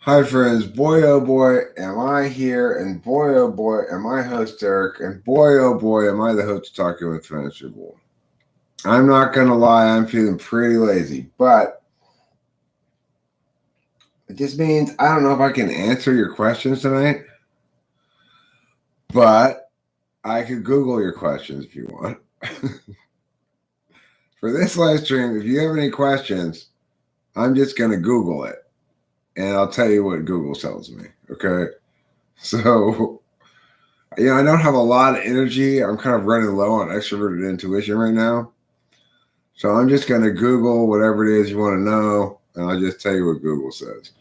Hi, friends. Boy, oh boy, am I here, and boy, oh boy, am I host Eric, and boy, oh boy, am I the host talking with Finishable. I'm not going to lie, I'm feeling pretty lazy, but it just means I don't know if I can answer your questions tonight, but I could Google your questions if you want. For this live stream, if you have any questions, I'm just going to Google it, and I'll tell you what Google tells me, okay? So, I don't have a lot of energy. I'm kind of running low on extroverted intuition right now. So I'm just going to Google whatever it is you want to know, and I'll just tell you what Google says.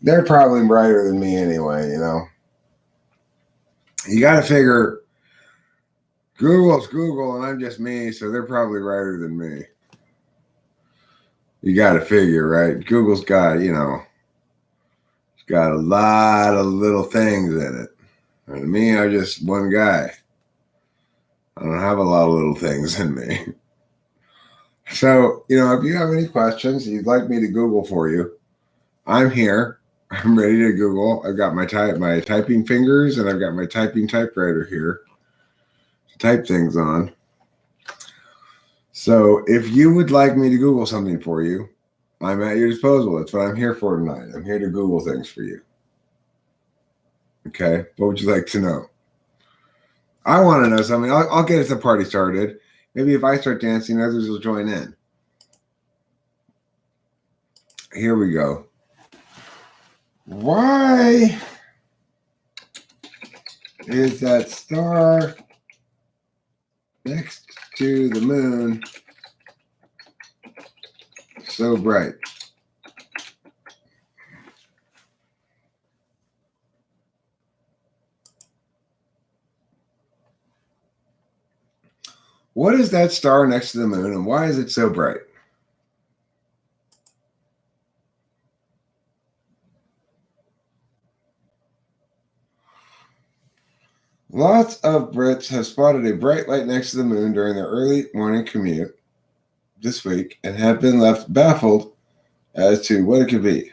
They're probably brighter than me anyway, You got to figure Google's Google, and I'm just me, so they're probably brighter than me. You got to figure, right? Google's got, it's got a lot of little things in it. And me, I'm just one guy. I don't have a lot of little things in me. So, if you have any questions you'd like me to Google for you, I'm here. I'm ready to Google. I've got my typing fingers, and I've got my typing typewriter here to type things on. So if you would like me to Google something for you, I'm at your disposal. That's what I'm here for tonight. I'm here to Google things for you. Okay? What would you like to know? I want to know something. I'll get the party started. Maybe if I start dancing, others will join in. Here we go. Why is that star next to the moon so bright? What is that star next to the moon, and why is it so bright? Lots of Brits have spotted a bright light next to the moon during their early morning commute this week and have been left baffled as to what it could be.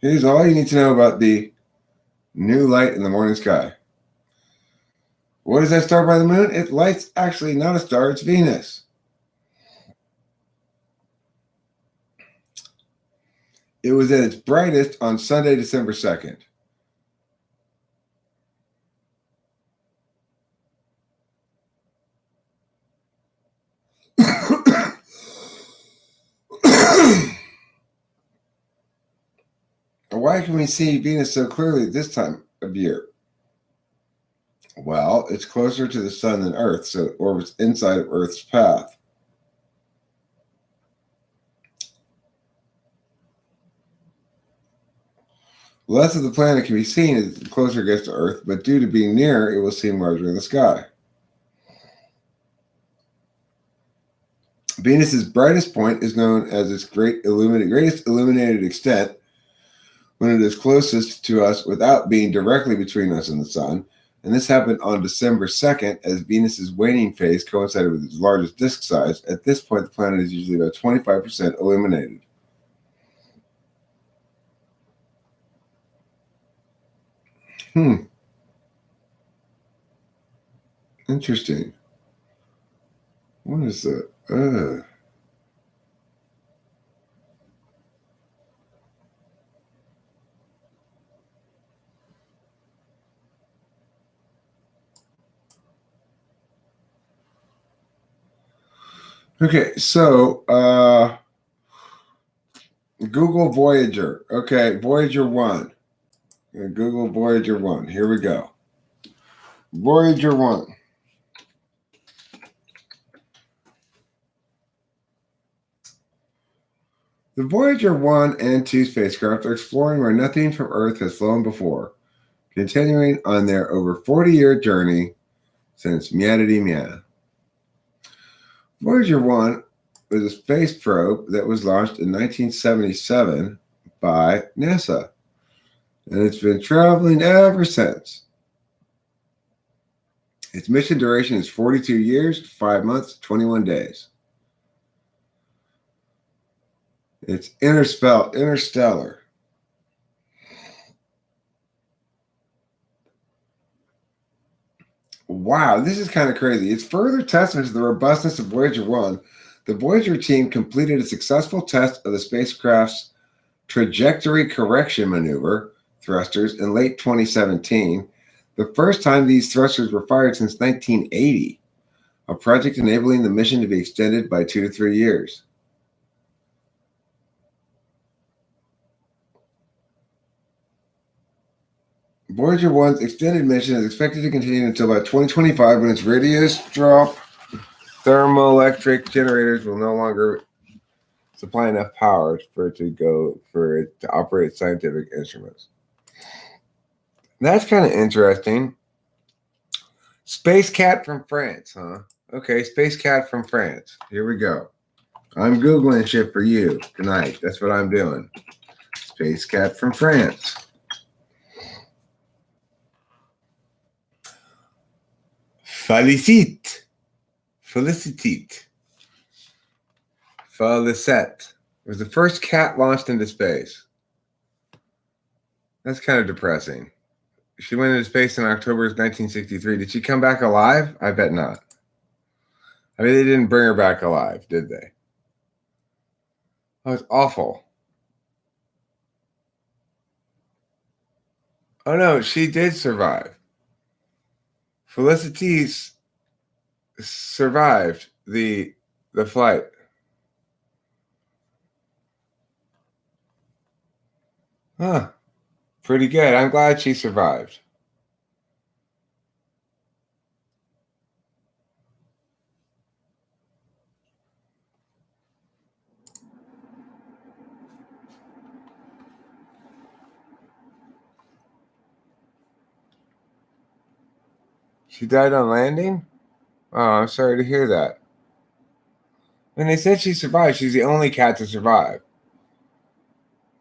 Here's all you need to know about the new light in the morning sky. What is that star by the moon? It light's actually not a star, it's Venus. It was at its brightest on Sunday, December 2nd. Why can we see Venus so clearly at this time of year? Well, it's closer to the sun than Earth, so it orbits inside of Earth's path. Less of the planet can be seen as the closer it gets to Earth, but due to being nearer, it will seem larger in the sky. Venus's brightest point is known as its greatest illuminated extent when it is closest to us without being directly between us and the sun. And this happened on December 2nd as Venus's waning phase coincided with its largest disk size. At this point, the planet is usually about 25% illuminated. Interesting. What is that? Okay, so Google Voyager. Okay, Voyager 1. Google Voyager 1. Here we go. Voyager 1. The Voyager 1 and 2 spacecraft are exploring where nothing from Earth has flown before, continuing on their over 40-year journey since Mya. Voyager 1 was a space probe that was launched in 1977 by NASA, and it's been traveling ever since. Its mission duration is 42 years, 5 months, 21 days. It's interstellar. Wow, this is kind of crazy. It's further testament to the robustness of Voyager 1. The Voyager team completed a successful test of the spacecraft's trajectory correction maneuver thrusters in late 2017, the first time these thrusters were fired since 1980, a project enabling the mission to be extended by 2 to 3 years. Voyager 1's extended mission is expected to continue until about 2025 when its radius drop thermoelectric generators will no longer supply enough power for it to operate scientific instruments. That's kind of interesting. Space Cat from France, huh? Okay, Space Cat from France. Here we go. I'm Googling shit for you tonight. That's what I'm doing. Space Cat from France. Felicite. Felicite. Felicette was the first cat launched into space. That's kind of depressing. She went into space in October 1963. Did she come back alive? I bet not. I mean, they didn't bring her back alive, did they? Oh, it's awful. Oh, no, she did survive. Felicitas survived the flight. Huh. Pretty good. I'm glad she survived. She died on landing? Oh, I'm sorry to hear that. When they said she survived, she's the only cat to survive.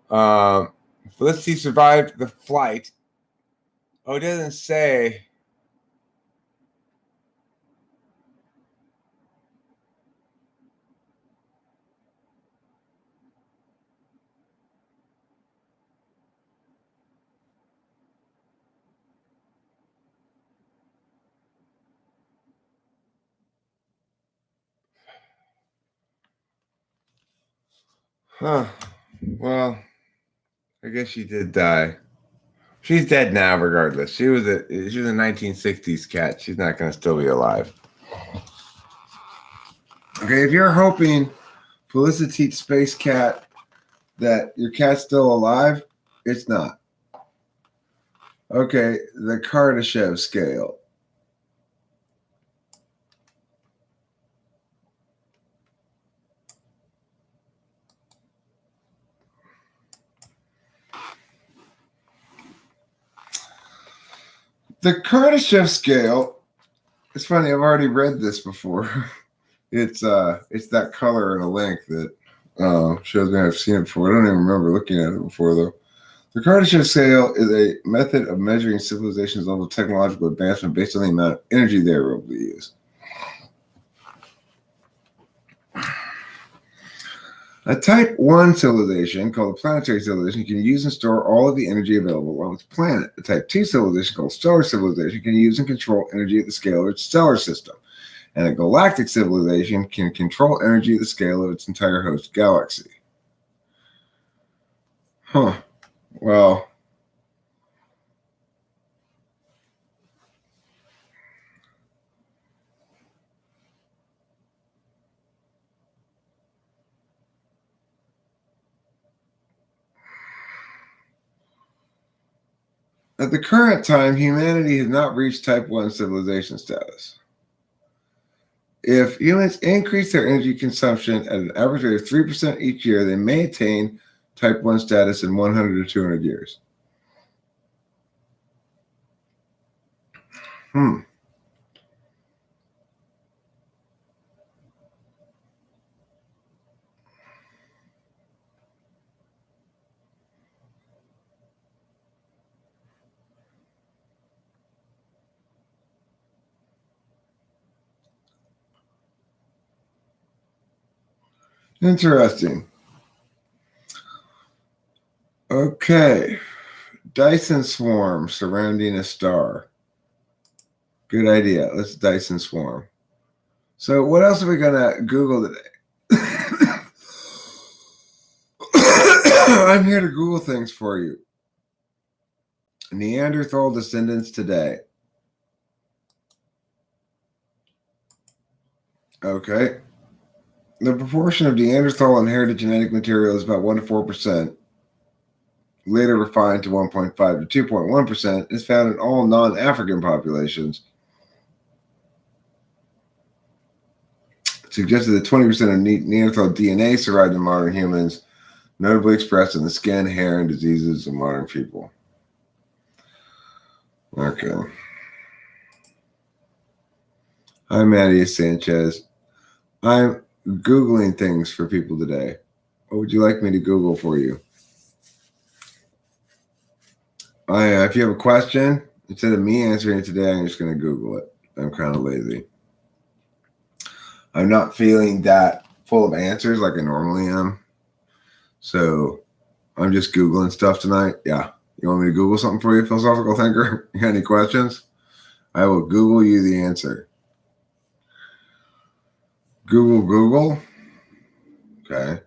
Felicity survived the flight. Oh, it doesn't say. Huh. Well, I guess she did die. She's dead now, regardless. She was a 1960s cat. She's not going to still be alive. Okay, if you're hoping, Felicity Space Cat, that your cat's still alive, it's not. Okay, the Kardashev Scale. The Kardashev Scale. It's funny. I've already read this before. It's that color in a link that shows me I've seen it before. I don't even remember looking at it before though. The Kardashev Scale is a method of measuring civilization's level of technological advancement based on the amount of energy they are able to use. A Type 1 civilization, called a planetary civilization, can use and store all of the energy available on its planet. A Type 2 civilization, called stellar civilization, can use and control energy at the scale of its stellar system. And a galactic civilization can control energy at the scale of its entire host galaxy. Huh. Well, at the current time, humanity has not reached Type 1 civilization status. If humans increase their energy consumption at an average rate of 3% each year, they may attain Type 1 status in 100 to 200 years. Interesting. Okay. Dyson swarm surrounding a star. Good idea. Let's dice and swarm. So what else are we gonna Google today? I'm here to Google things for you. Neanderthal descendants today. Okay. The proportion of Neanderthal inherited genetic material is about 1 to 4%. Later refined to 1.5 to 2.1%, is found in all non-African populations. Suggested that 20% of Neanderthal DNA survived in modern humans, notably expressed in the skin, hair, and diseases of modern people. Okay. I'm Maddie Sanchez. I'm Googling things for people today. What would you like me to Google for you? If you have a question, instead of me answering it today, I'm just going to Google it. I'm kind of lazy. I'm not feeling that full of answers like I normally am. So I'm just Googling stuff tonight. Yeah. You want me to Google something for you, philosophical thinker? You got any questions? I will Google you the answer. Google. Okay.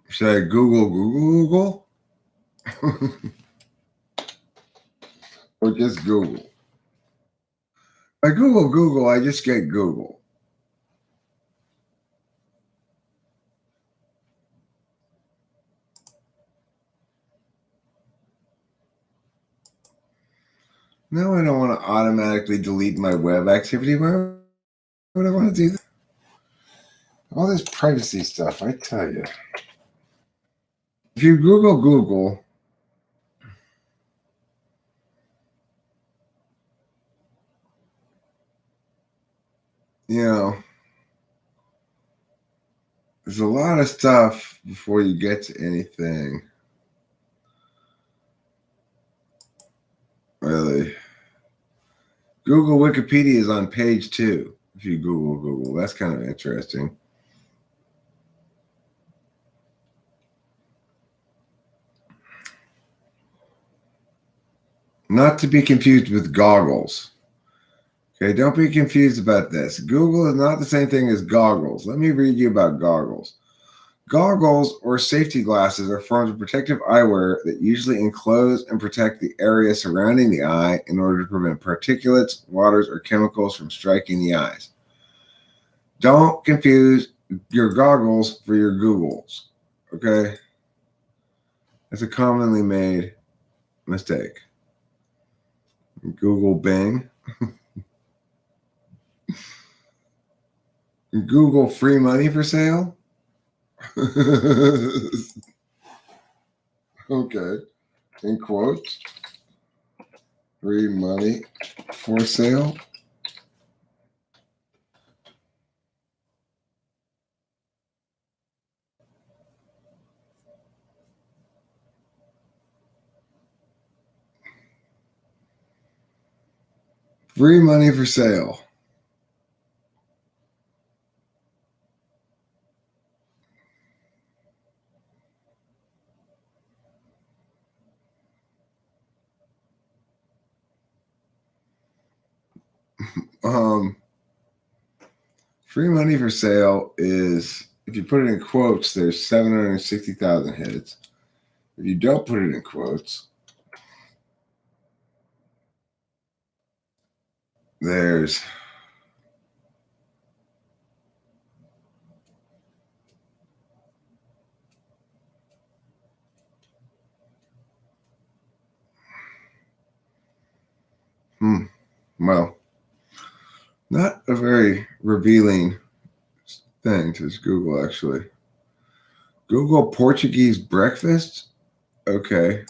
Should I Google? Or just Google? If I Google, I just get Google. No, I don't want to automatically delete my web activity. Why would I want to do that? All this privacy stuff, I tell you. If you Google, you know, there's a lot of stuff before you get to anything. Really. Google Wikipedia is on page 2. If you Google, that's kind of interesting. Not to be confused with goggles. Okay, don't be confused about this. Google is not the same thing as goggles. Let me read you about goggles. Goggles or safety glasses are forms of protective eyewear that usually enclose and protect the area surrounding the eye in order to prevent particulates, waters, or chemicals from striking the eyes. Don't confuse your goggles for your Googles, okay? That's a commonly made mistake. Google Bing. Google free money for sale. Okay. In quotes. Free money for sale. Free money for sale. Free money for sale is, if you put it in quotes, there's 760,000 hits. If you don't put it in quotes, there's well, not a very revealing thing to Google, actually. Google Portuguese breakfast? Okay.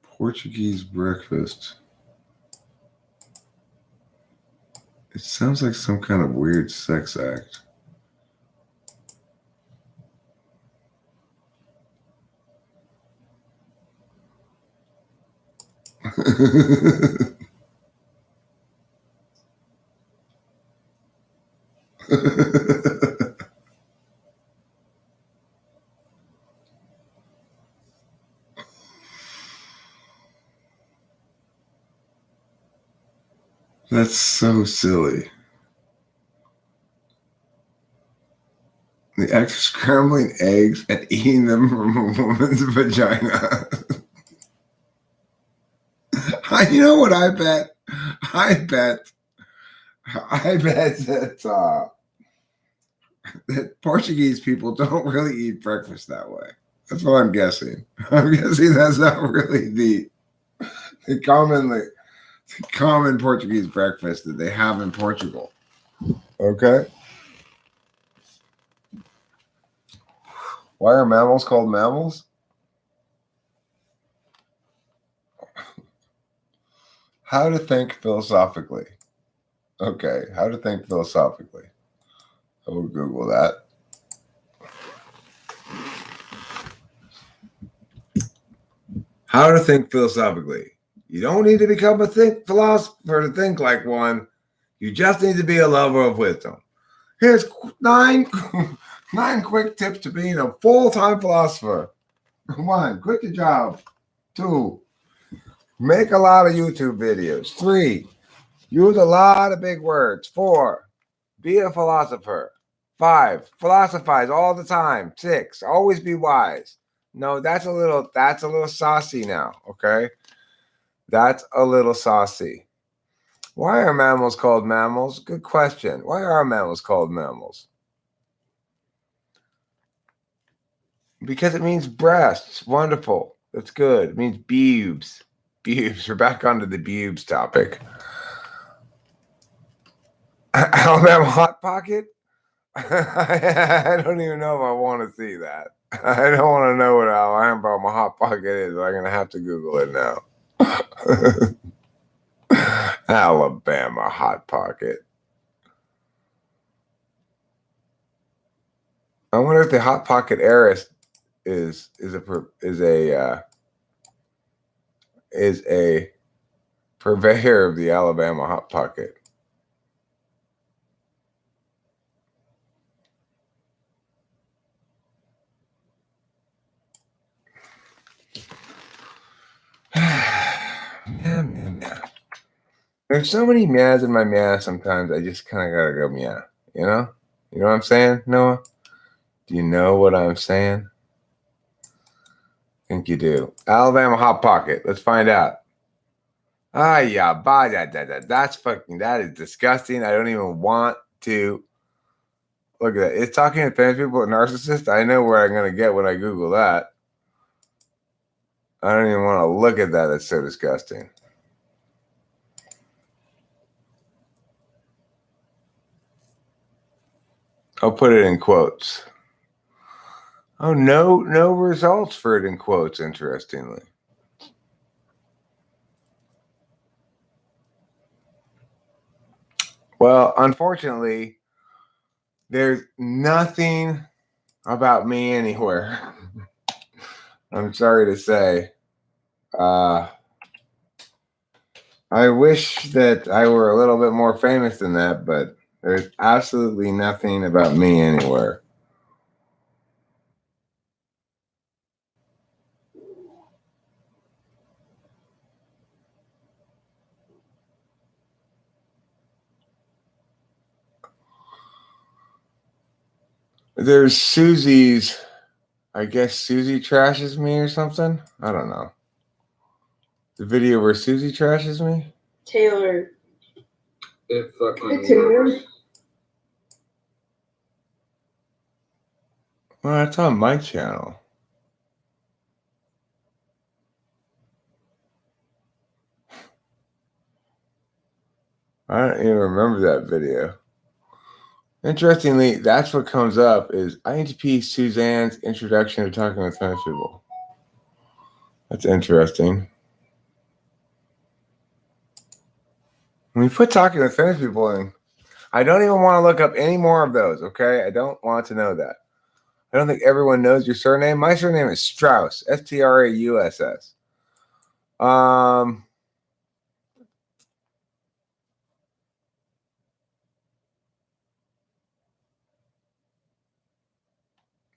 Portuguese breakfast. It sounds like some kind of weird sex act. That's so silly. The act of scrambling eggs and eating them from a woman's vagina. You know what I bet? I bet that Portuguese people don't really eat breakfast that way. That's what I'm guessing. I'm guessing that's not really the common Portuguese breakfast that they have in Portugal. Okay. Why are mammals called mammals? How to think philosophically. Okay, how to think philosophically. I will Google that. How to think philosophically. You don't need to become a philosopher to think like one. You just need to be a lover of wisdom. Here's nine quick tips to being a full-time philosopher. 1, quit your job. 2, make a lot of YouTube videos. 3, use a lot of big words. 4, be a philosopher. 5, philosophize all the time. 6, always be wise. No, that's a little saucy now, okay? That's a little saucy. Why are mammals called mammals? Good question. Why are mammals called mammals? Because it means breasts. Wonderful. That's good. It means pubes. Pubes. We're back onto the pubes topic. Alabama Hot Pocket? I don't even know if I want to see that. I don't want to know what Alabama Hot Pocket is. I'm going to have to Google it now. Alabama Hot Pocket. I wonder if the Hot Pocket heiress is a purveyor of the Alabama Hot Pocket. Yeah. There's so many meows in my meow sometimes I just kind of gotta go meow, you know? You know what I'm saying, Noah? Do you know what I'm saying? I think you do. Alabama Hot Pocket. Let's find out. That is disgusting. I don't even want to look at that. It's talking to famous people, a narcissist. I know where I'm gonna get when I Google that. I don't even want to look at that. That's so disgusting. I'll put it in quotes. Oh, no results for it in quotes, interestingly. Well, unfortunately, there's nothing about me anywhere. I'm sorry to say. I wish that I were a little bit more famous than that, but there's absolutely nothing about me anywhere. There's Susie's, I guess Susie trashes me or something. I don't know. The video where Susie trashes me? Taylor. It fucking Taylor. Well, that's on my channel. I don't even remember that video. Interestingly, that's what comes up is INTP Suzanne's introduction to talking with famous people. That's interesting. When you put talking with famous people in, I don't even want to look up any more of those, okay? I don't want to know that. I don't think everyone knows your surname. My surname is Strauss, Strauss.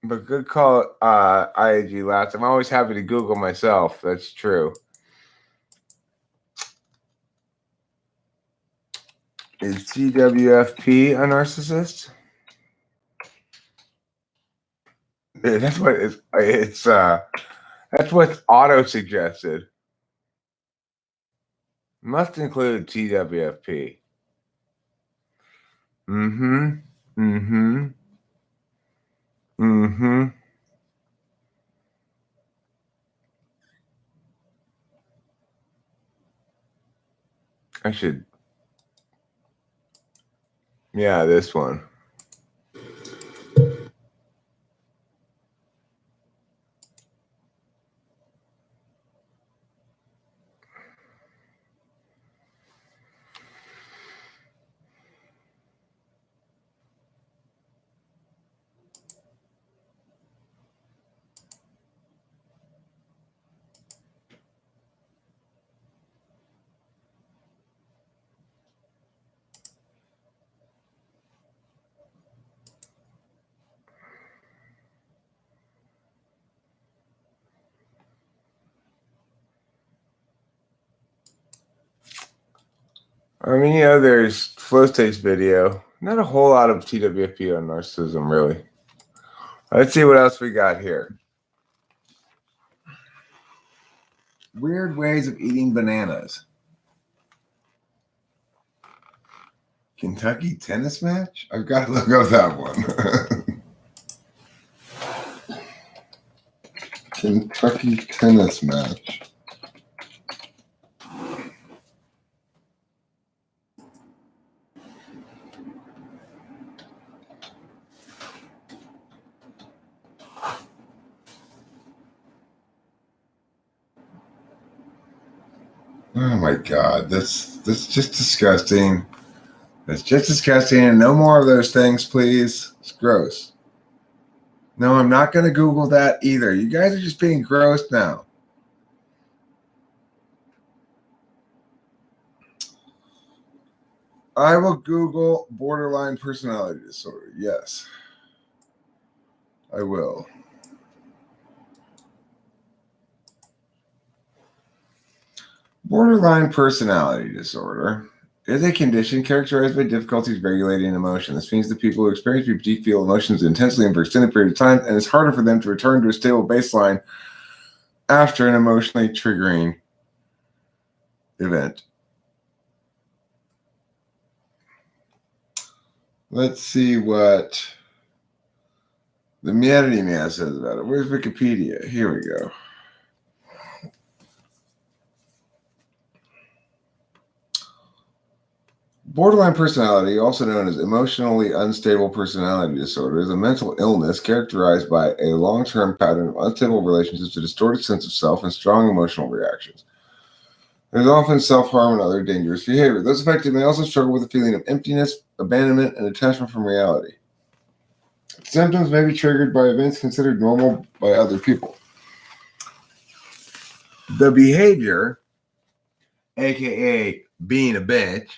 But good call, IAG Lats. I'm always happy to Google myself. That's true. Is TWFP a narcissist? Yeah, that's what it's that's what's auto suggested. Must include TWFP. Mm-hmm. Mm-hmm. Mm-hmm. I should. Yeah, this one. I mean, there's Flow State's video. Not a whole lot of TWFP on narcissism, really. Let's see what else we got here. Weird ways of eating bananas. Kentucky tennis match? I've got to look up that one. Kentucky tennis match. Oh my God, that's just disgusting. That's just disgusting. No more of those things, please. It's gross. No, I'm not going to Google that either. You guys are just being gross now. I will Google borderline personality disorder. Yes, I will. Borderline personality disorder is a condition characterized by difficulties regulating emotion. This means that people who experience deep feel emotions intensely and for an extended period of time, and it's harder for them to return to a stable baseline after an emotionally triggering event. Let's see what the Humanity Man says about it. Where's Wikipedia? Here we go. Borderline personality, also known as emotionally unstable personality disorder, is a mental illness characterized by a long-term pattern of unstable relationships, a distorted sense of self, and strong emotional reactions. There's often self-harm and other dangerous behavior. Those affected may also struggle with a feeling of emptiness, abandonment, and detachment from reality. Symptoms may be triggered by events considered normal by other people. The behavior, aka being a bitch,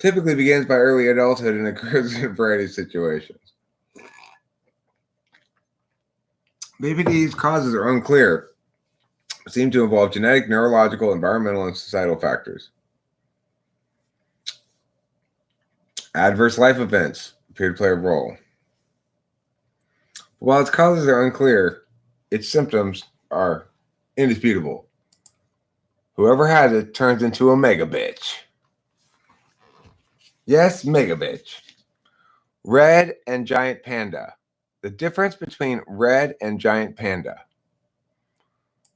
typically begins by early adulthood and occurs in a variety of situations. BPD's causes are unclear, seem to involve genetic, neurological, environmental, and societal factors. Adverse life events appear to play a role. While its causes are unclear, its symptoms are indisputable. Whoever has it turns into a mega bitch. Yes, mega bitch. Red and Giant Panda. The difference between red and Giant Panda.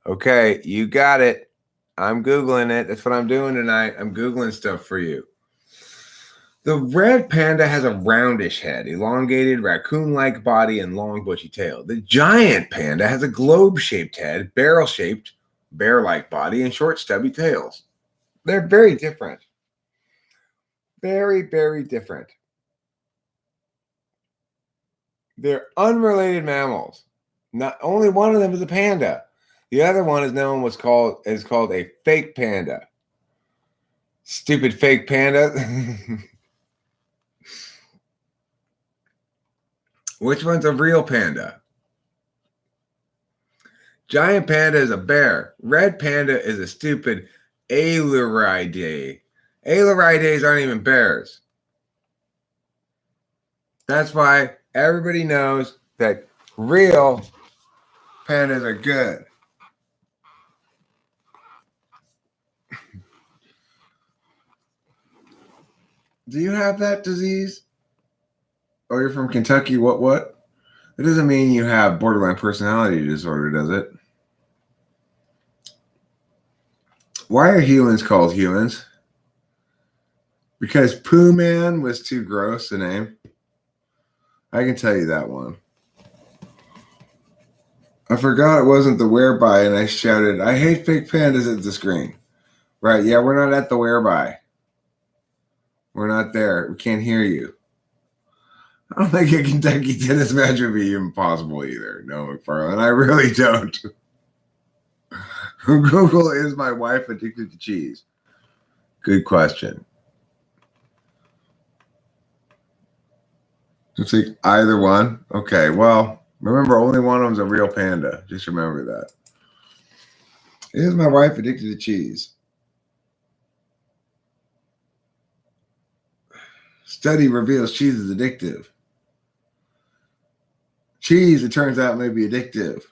Okay, you got it. I'm Googling it. That's what I'm doing tonight. I'm Googling stuff for you. The red panda has a roundish head, elongated raccoon-like body, and long bushy tail. The giant panda has a globe-shaped head, barrel-shaped, bear-like body, and short stubby tails. They're very different. Very, very different. They're unrelated mammals. Not only one of them is a panda. The other one is called a fake panda. Stupid fake panda. Which one's a real panda? Giant panda is a bear. Red panda is a stupid Aluridae. Alaridaes aren't even bears. That's why everybody knows that real pandas are good. Do you have that disease? Oh, you're from Kentucky? What? It doesn't mean you have borderline personality disorder, does it? Why are humans called humans? Because Pooh Man was too gross a name. I can tell you that one. I forgot it wasn't the whereby, and I shouted, "I hate fake pandas" at the screen. Right, yeah, we're not at the whereby. We're not there. We can't hear you. I don't think a Kentucky tennis match would be impossible either. No, McFarlane, I really don't. Google, is my wife addicted to cheese? Good question. It's like either one. Okay, well, remember, only one of them's a real panda. Just remember that. Is my wife addicted to cheese? Study reveals cheese is addictive. Cheese, it turns out, may be addictive.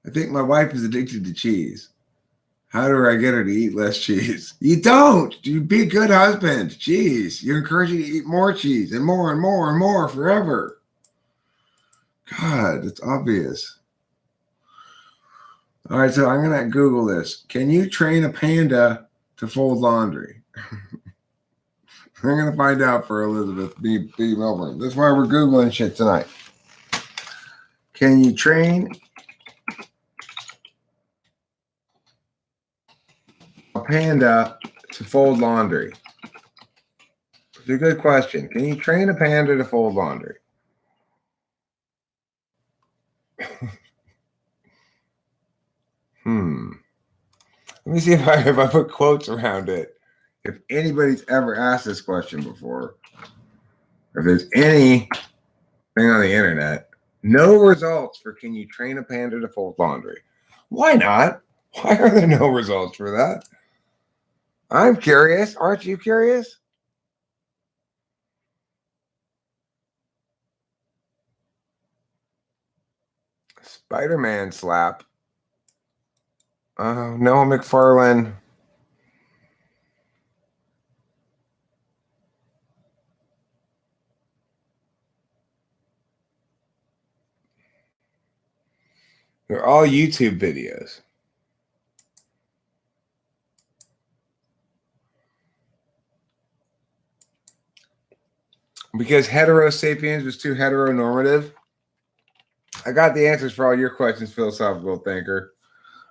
I think my wife is addicted to cheese. How do I get her to eat less cheese? You don't. You be a good husband. Cheese. You encourage her to eat more cheese and more and more and more forever. God, it's obvious. All right, so I'm going to Google this. Can you train a panda to fold laundry? I'm going to find out for Elizabeth B. Melbourne. That's why we're Googling shit tonight. Can you train a panda to fold laundry? It's a good question. Can you train a panda to fold laundry? Let me see if I put quotes around it. If anybody's ever asked this question before, if there's anything on the internet, no results for can you train a panda to fold laundry? Why not? Why are there no results for that? I'm curious. Aren't you curious? Spider-Man slap. Noah McFarlane. They're all YouTube videos. Because heterosapiens was too heteronormative. I got the answers for all your questions, philosophical thinker.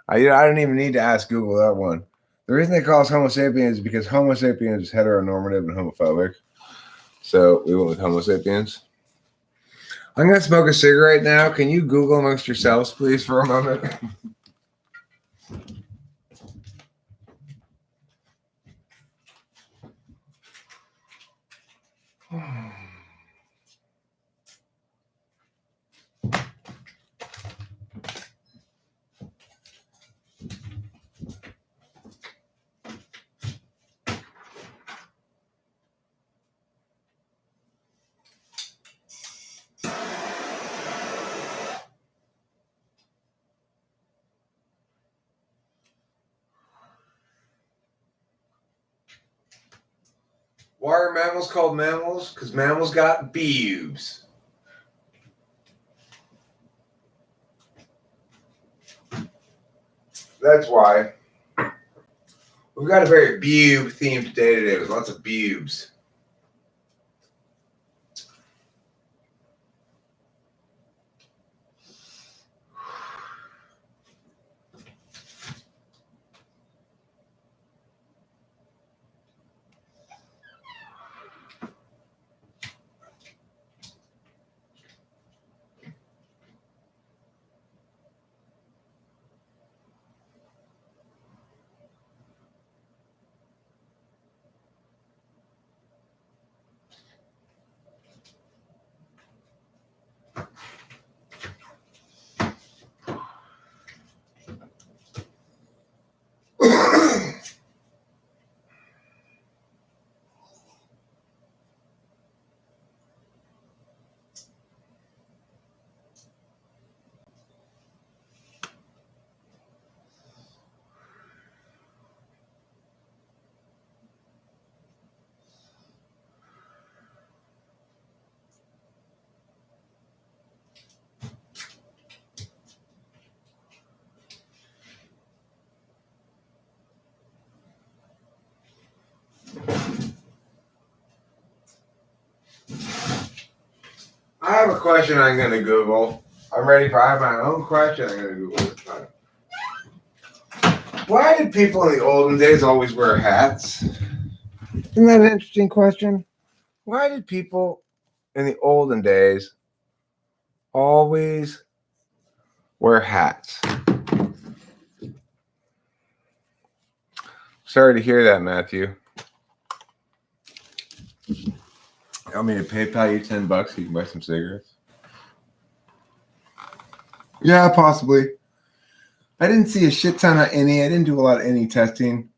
I didn't even need to ask Google that one. The reason they call us Homo sapiens is because Homo sapiens is heteronormative and homophobic. So we went with Homo sapiens. I'm going to smoke a cigarette now. Can you Google amongst yourselves, please, for a moment? Why are mammals called mammals? Because mammals got boobs. That's why. We've got a very boob themed day today with lots of boobs. I have a question I'm going to Google. I have my own question I'm going to Google this time. Why did people in the olden days always wear hats? Isn't that an interesting question? Why did people in the olden days always wear hats? Sorry to hear that, Matthew. You want me to PayPal you $10 so you can buy some cigarettes? Yeah, possibly. I didn't see a shit ton of any. I didn't do a lot of any testing.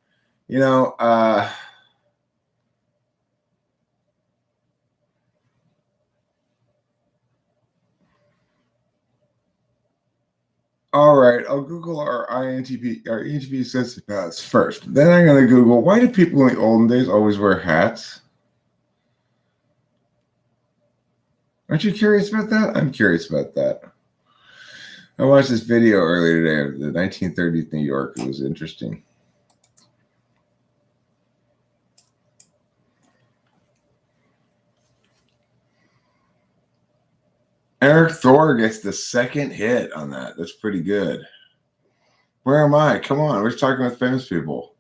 You know, all right, I'll Google our ENTP sensitive hats first. Then I'm going to Google, why did people in the olden days always wear hats? Aren't you curious about that? I'm curious about that. I watched this video earlier today of the 1930s New York. It was interesting. Eric Thor gets the second hit on that. That's pretty good. Where am I? Come on. We're talking with famous people.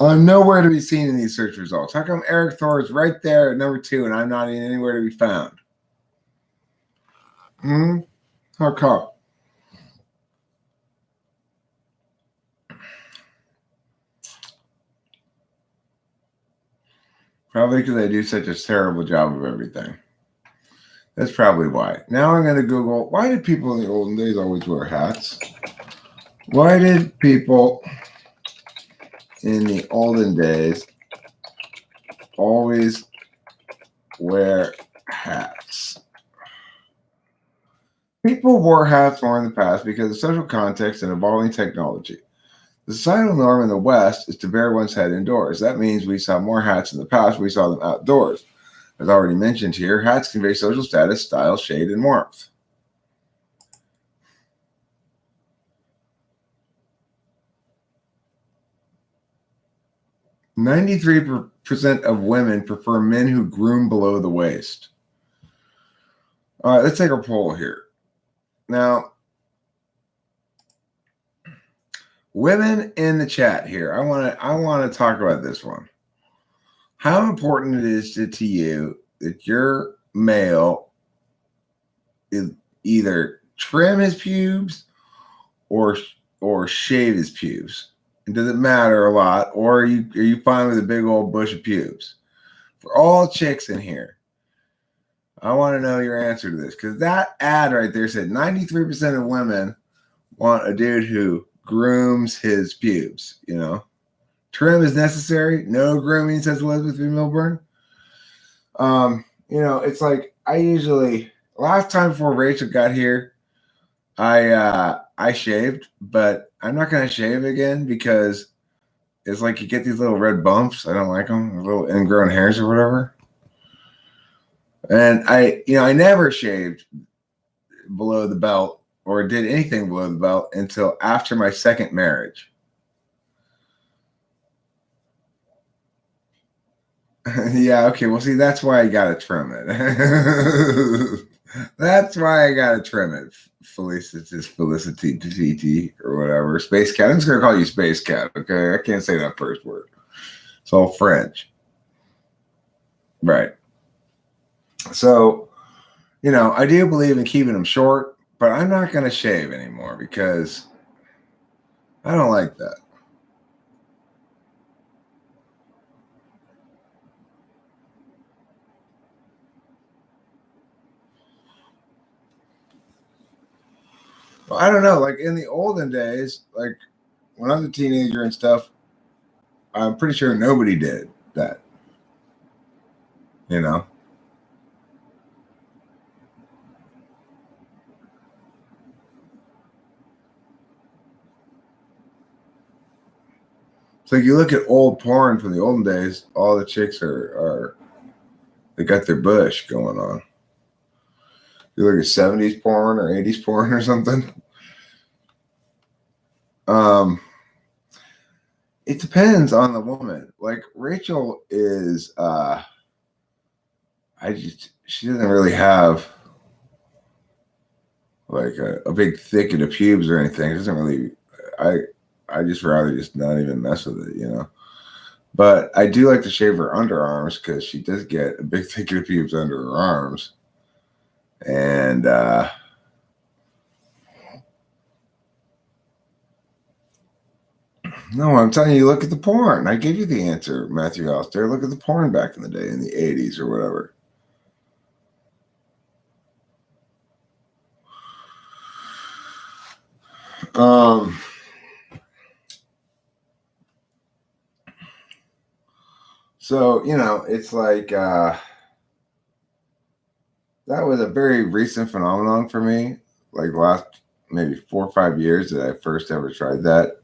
I'm nowhere to be seen in these search results. How come Eric Thor is right there at number 2 and I'm not even anywhere to be found? How come? Probably because I do such a terrible job of everything. That's probably why. Now I'm going to Google, why did people in the olden days always wear hats? Why did people in the olden days always wear hats? People wore hats more in the past because of social context and evolving technology. The societal norm in the West is to bear one's head indoors. That means we saw more hats in the past. We saw them outdoors. As already mentioned here, hats convey social status, style, shade, and warmth. "93% of women prefer men who groom below the waist." All right, let's take a poll here. Now, women in the chat here, I want to talk about this one. How important it is to you that your male is either trim his pubes or shave his pubes? And does it matter a lot, or are you fine with a big old bush of pubes? For all chicks in here, I want to know your answer to this, because that ad right there said 93% of women want a dude who grooms his pubes. You know, trim is necessary. No grooming, says Elizabeth B. Milburn. You know, it's like last time before Rachel got here, I shaved, but I'm not gonna shave again because it's like you get these little red bumps. I don't like them, little ingrown hairs or whatever. And I never shaved below the belt or did anything below the belt until after my second marriage. Yeah, okay. Well, see, that's why I gotta trim it. That's why I gotta trim it. Felicity TT or whatever. Space Cat. I'm just gonna call you Space Cat, okay? I can't say that first word. It's all French. Right. So, you know, I do believe in keeping them short, but I'm not gonna shave anymore because I don't like that. Well, I don't know. Like in the olden days, like when I was a teenager and stuff, I'm pretty sure nobody did that. You know? So you look at old porn from the olden days, all the chicks they got their bush going on. You look at 70s porn or 80s porn or something. It depends on the woman. Like Rachel is she doesn't really have like a big thicket of pubes or anything. It doesn't really I just rather just not even mess with it, you know. But I do like to shave her underarms because she does get a big thicket of pubes under her arms. And no, I'm telling you, look at the porn. I gave you the answer, Matthew Alistair. Look at the porn back in the day in the 80s or whatever. So, you know, it's like that was a very recent phenomenon for me. Like the last maybe 4 or 5 years that I first ever tried that.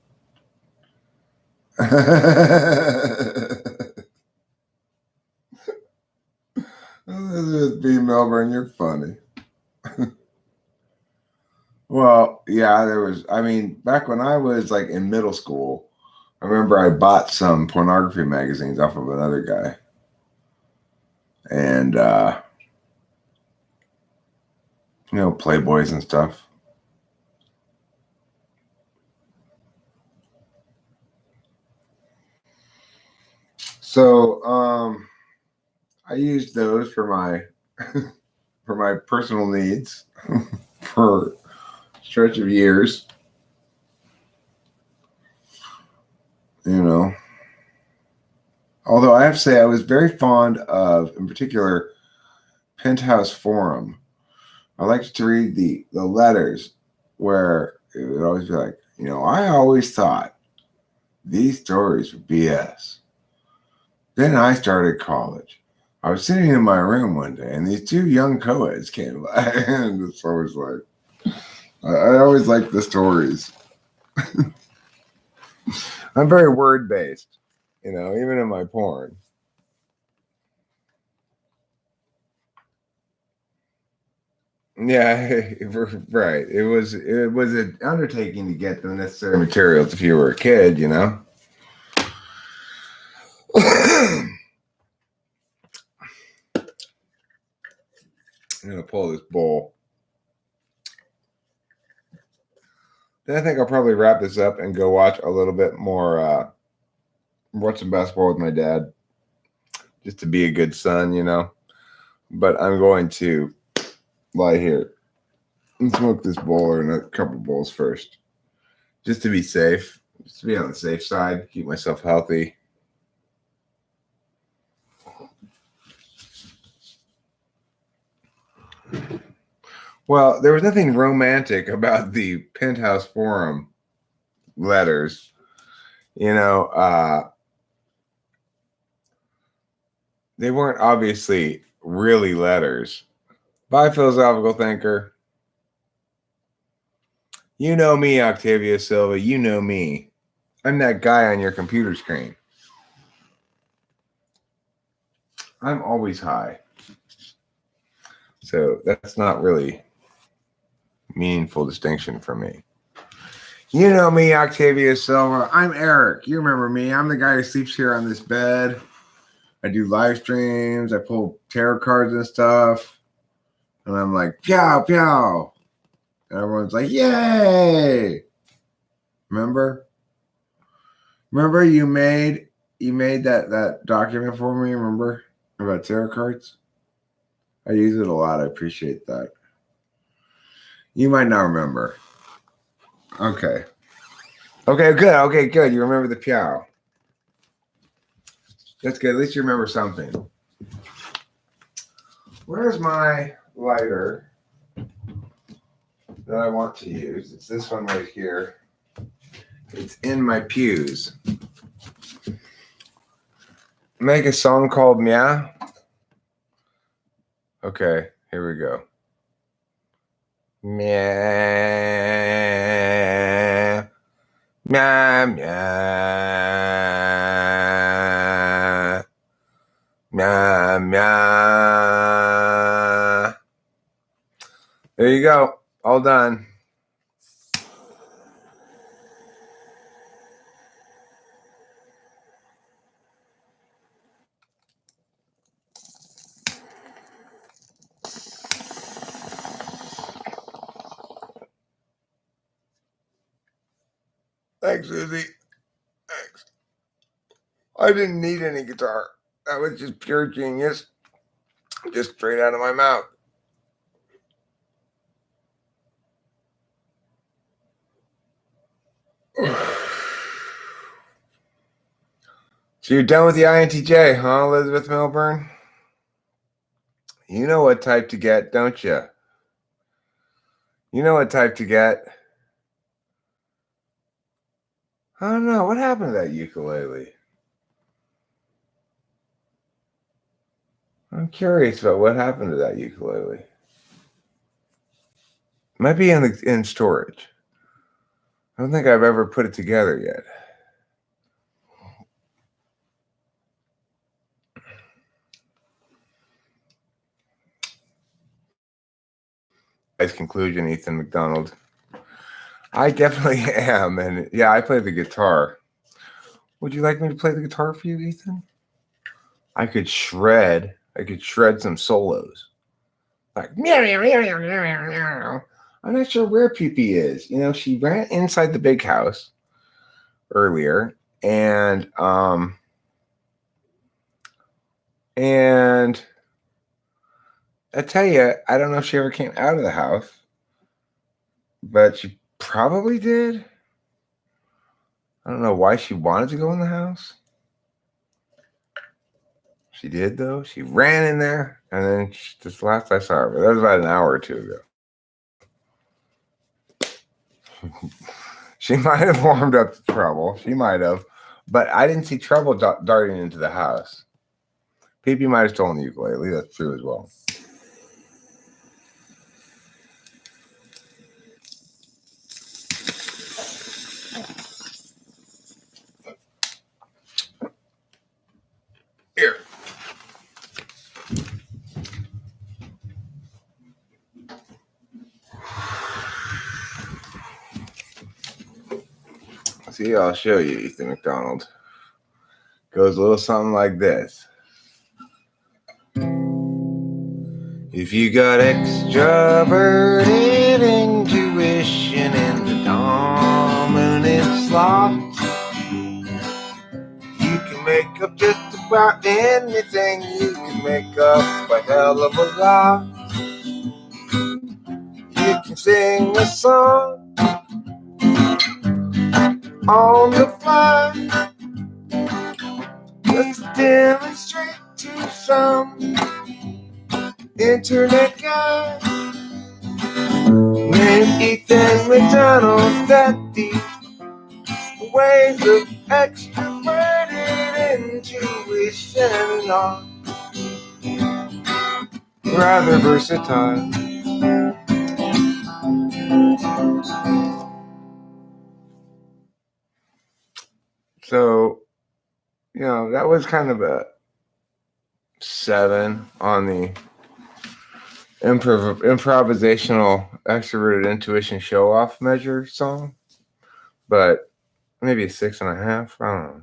Elizabeth B. Melbourne, you're funny. Well, yeah, I mean, back when I was like in middle school, I remember I bought some pornography magazines off of another guy. And, you know, Playboys and stuff. So, I used those for my for my personal needs for a stretch of years. You know. Although I have to say I was very fond of, in particular, Penthouse Forum. I liked to read the letters where it would always be like, you know, I always thought these stories were BS. Then I started college. I was sitting in my room one day, and these two young co-eds came by, and it's always like, I always like the stories. I'm very word-based, you know, even in my porn. Yeah, right. It was an undertaking to get the necessary materials if you were a kid, you know. I'm gonna pull this bowl. Then I think I'll probably wrap this up and go watch a little bit more. Watch some basketball with my dad, just to be a good son, you know. But I'm going to lie here and smoke this bowl or a couple bowls first, just to be safe, just to be on the safe side, keep myself healthy. Well, there was nothing romantic about the Penthouse Forum letters, you know. They weren't obviously really letters. Bye, philosophical thinker. You know me, Octavia Silva. You know me. I'm that guy on your computer screen. I'm always high. So that's not really meaningful distinction for me. You know me, Octavia Silva. I'm Eric. You remember me. I'm the guy who sleeps here on this bed. I do live streams. I pull tarot cards and stuff. And I'm like, pow, pow. And everyone's like, yay. Remember you made that document for me, remember? About tarot cards? I use it a lot. I appreciate that. You might not remember. Okay. Okay, good. Okay, good. You remember the pow. That's good. At least you remember something. Where's my lighter that I want to use? It's this one right here. It's in my pews. Make a song called Meow. Okay, here we go. Meow. Meow, meow. Meow, meow. There you go. All done. Thanks, Susie. Thanks. I didn't need any guitar. That was just pure genius. Just straight out of my mouth. So you're done with the INTJ, huh, Elizabeth Milburn? You know what type to get, don't you? You know what type to get. I don't know. What happened to that ukulele? I'm curious about what happened to that ukulele. Might be in storage. I don't think I've ever put it together yet. Nice conclusion, Ethan McDonald. I definitely am, and yeah, I play the guitar. Would you like me to play the guitar for you, Ethan? I could shred some solos. Like meow, meow, meow, meow, meow, meow. I'm not sure where Pee-Pee is. You know, she ran inside the big house earlier, and I tell you, I don't know if she ever came out of the house, but she probably did. I don't know why she wanted to go in the house. She did, though. She ran in there, and then just last I saw her, but that was about an hour or two ago. She might have warmed up to trouble. She might have, but I didn't see trouble darting into the house. Pee-Pee might have stolen the ukulele. That's true as well. Here. See, I'll show you, Ethan McDonald. Goes a little something like this. If you got extroverted intuition and the dominant slots, you can make up just about anything. You can make up a hell of a lot. You can sing a song on the fly, just to demonstrate to some internet guy named Ethan McDonald that these ways of extroverted intuition are rather versatile. So, you know, that was kind of a 7 on the improvisational extroverted intuition show off measure song, but maybe a 6.5. I don't know.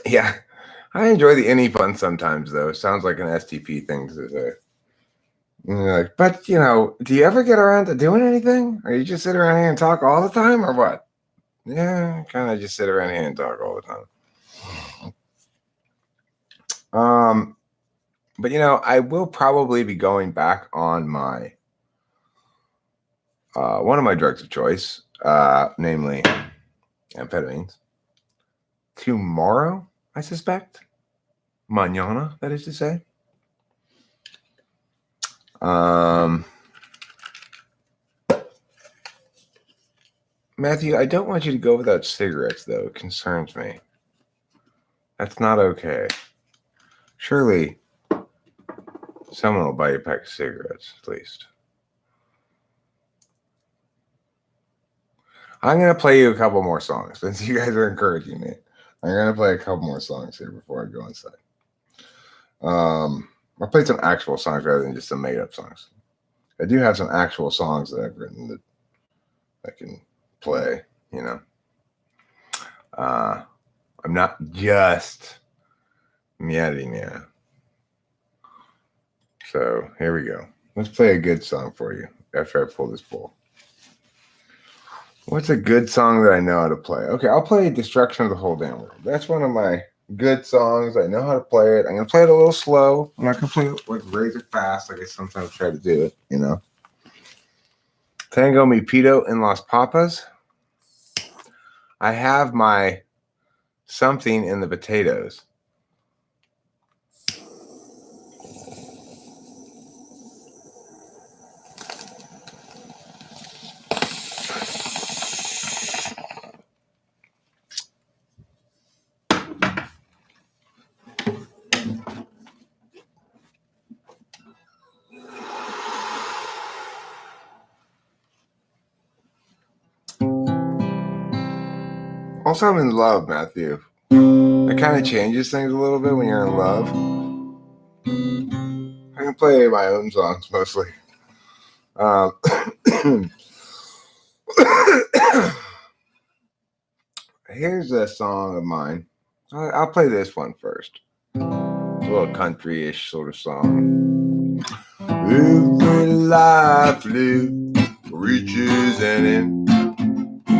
Yeah, I enjoy the any fun sometimes, though. It sounds like an STP thing to say. Like, but, you know, do you ever get around to doing anything? Or you just sit around here and talk all the time, or what? Yeah, kind of just sit around here and talk all the time. But, you know, I will probably be going back on my one of my drugs of choice, namely amphetamines, tomorrow, I suspect. Mañana, that is to say. Matthew, I don't want you to go without cigarettes, though. It concerns me. That's not okay. Surely someone will buy you a pack of cigarettes, at least. I'm going to play you a couple more songs, since you guys are encouraging me. I'm going to play a couple more songs here before I go inside. I'll play some actual songs rather than just some made-up songs. I do have some actual songs that I've written that I can play, you know. I'm not just meowing now. So here we go. Let's play a good song for you. after I pull this bowl. What's a good song that I know how to play? Okay, I'll play Destruction of the Whole Damn World. That's one of my good songs. I know how to play it. I'm going to play it a little slow. I'm not going to play it like razor fast like I sometimes try to do it, you know. Tango Mi Pito in Las Papas. I have my something in the potatoes. Also, I'm in love, Matthew. It kind of changes things a little bit when you're in love. I can play my own songs mostly. Here's a song of mine. I'll play this one first. It's a little country-ish sort of song. Every life lived reaches an end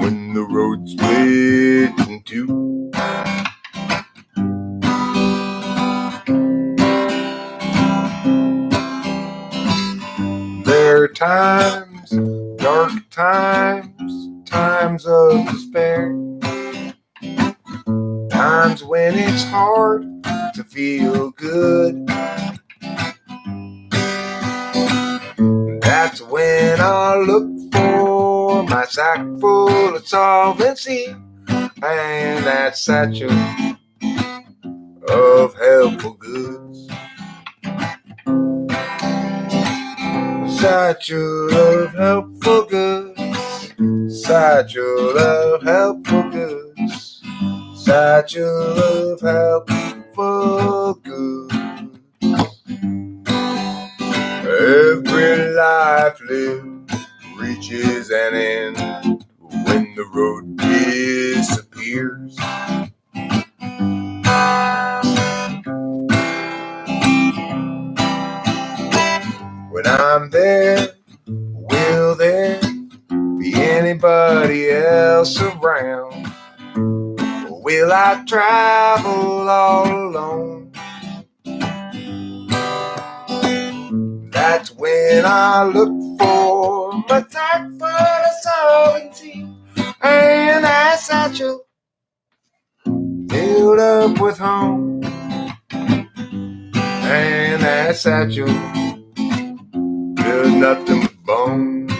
when the road splits in two. There are times, dark times, times of despair, times when it's hard to feel good. That's when I look for my sack full of solvency and that satchel of helpful goods. Satchel of helpful goods. Satchel of helpful goods. Satchel of helpful goods. Every life lived reaches an end when the road disappears. When I'm there, will there be anybody else around? Or will I travel all alone? That's when I look for my sack full of solvency and that satchel filled up with home. And that satchel filled nothing but bones.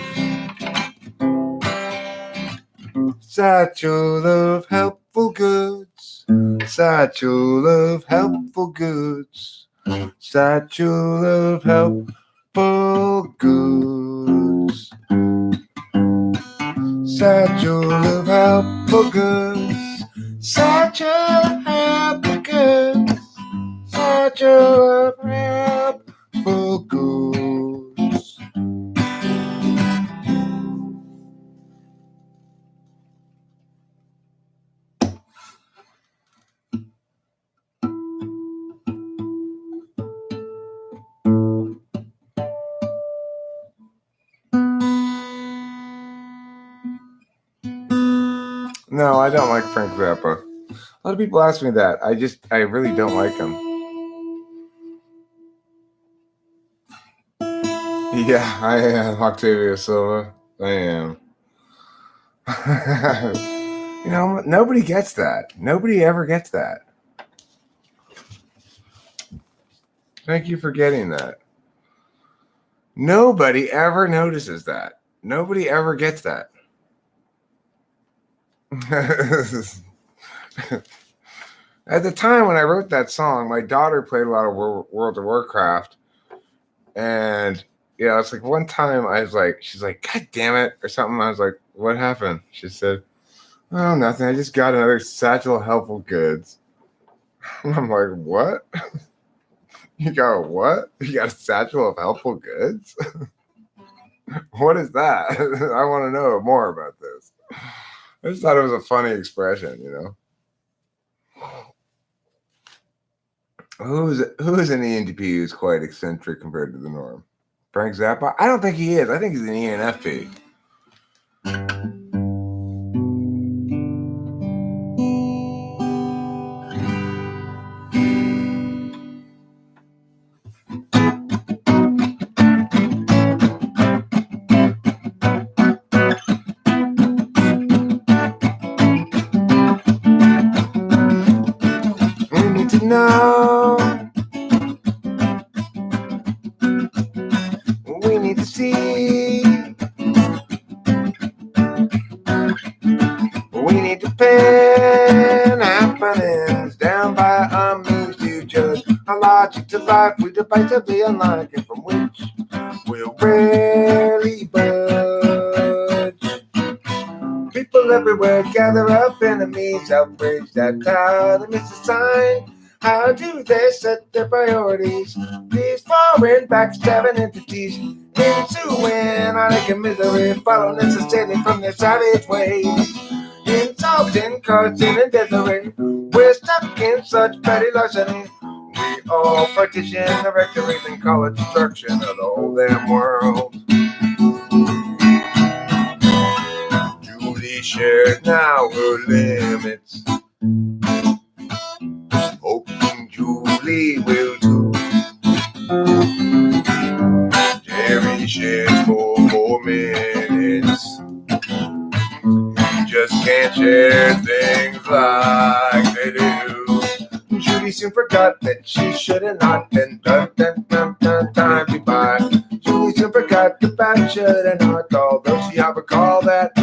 Satchel of helpful goods. Satchel of helpful goods. Satchel of helpful goods. Satchel of helpful goods. Satchel of helpful goods. Satchel of helpful goods. No, I don't like Frank Zappa. A lot of people ask me that. I really don't like him. Yeah, I am Octavio Silva. I am. You know, nobody gets that. Nobody ever gets that. Thank you for getting that. Nobody ever notices that. Nobody ever gets that. At the time when I wrote that song, my daughter played a lot of World of Warcraft. And, yeah, it's like one time I was like, she's like, God damn it, or something. I was like, what happened? She said, oh, nothing. I just got another satchel of helpful goods. And I'm like, what? You got a what? You got a satchel of helpful goods? What is that? I want to know more about this. I just thought it was a funny expression, you know. Who's an ENTP who's quite eccentric compared to the norm? Frank Zappa? I don't think he is. I think he's an ENFP. We need to know. We need to see. We need to pen happenings down by a means to judge. A logic to life we debate to be unlike, and from which we'll rarely budge. People everywhere gather up, enemies outraged at how they miss a sign. How do they set their priorities? These foreign backstabbing entities into anarchy and misery, follow necessarily from their savage ways. Insulting, cursing, and dithering, we're stuck in such petty larceny. We all partition the rectories and call it destruction of the whole damn world. Julie shares now her limits, hoping Julie will too. Jerry shares for 4 minutes. Just can't share things like they do. Julie soon forgot that she should have not been done. Time be by. Julie soon forgot the bad should have not, although she have recall that.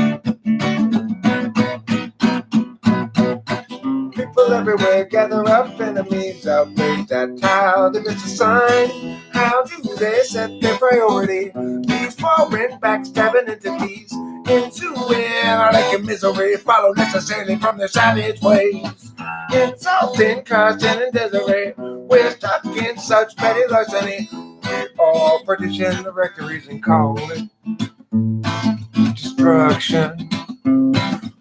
People everywhere gather up, enemies outraged at how they miss a sign. How do they set their priority? These foreign backstabbing entities into anarchy and misery, follow necessarily from their savage ways. Insulting, cursing, and misery, we're stuck in such petty larceny. We all partition the rectories and call it destruction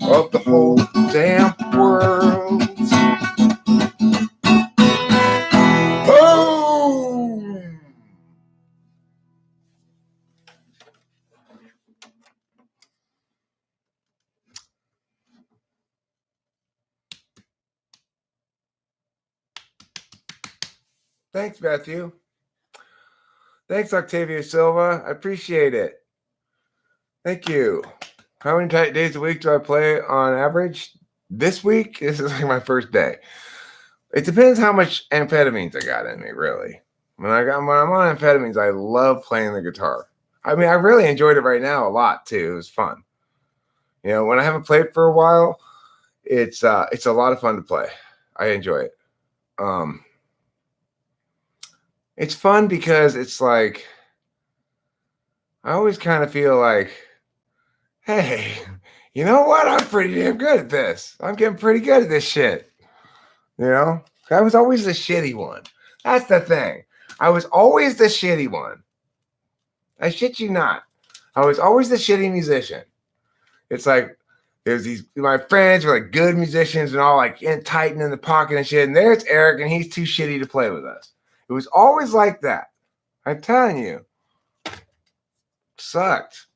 of the whole damn world. Boom! Thanks, Matthew. Thanks, Octavio Silva. I appreciate it. Thank you. How many days a week do I play on average? This week, this is like my first day. It depends how much amphetamines I got in me, really. When I'm on amphetamines, I love playing the guitar. I mean, I really enjoyed it right now a lot too. It was fun. You know, when I haven't played for a while, it's a lot of fun to play. I enjoy it. It's fun because it's like I always kind of feel like, hey, you know what? I'm pretty damn good at this. I'm getting pretty good at this shit. You know? I was always the shitty one. That's the thing. I was always the shitty one. I shit you not. I was always the shitty musician. It's like there's my friends were like good musicians and all like tight and in the pocket and shit. And there's Eric and he's too shitty to play with us. It was always like that. I'm telling you. Sucked.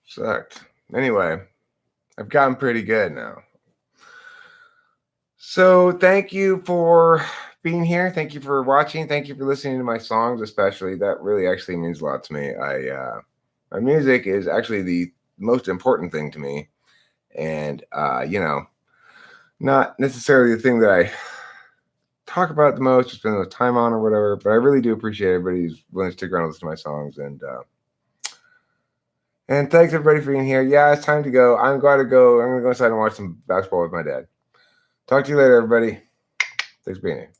Sucked. Anyway, I've gotten pretty good now. So thank you for being here. Thank you for watching. Thank you for listening to my songs, especially. That really actually means a lot to me. My music is actually the most important thing to me. And, you know, not necessarily the thing that I talk about the most, or spend the most time on or whatever, but I really do appreciate everybody who's willing to stick around and listen to my songs. And thanks everybody for being here. Yeah, it's time to go. I'm going to go inside and watch some basketball with my dad. Talk to you later, everybody. Thanks for being here.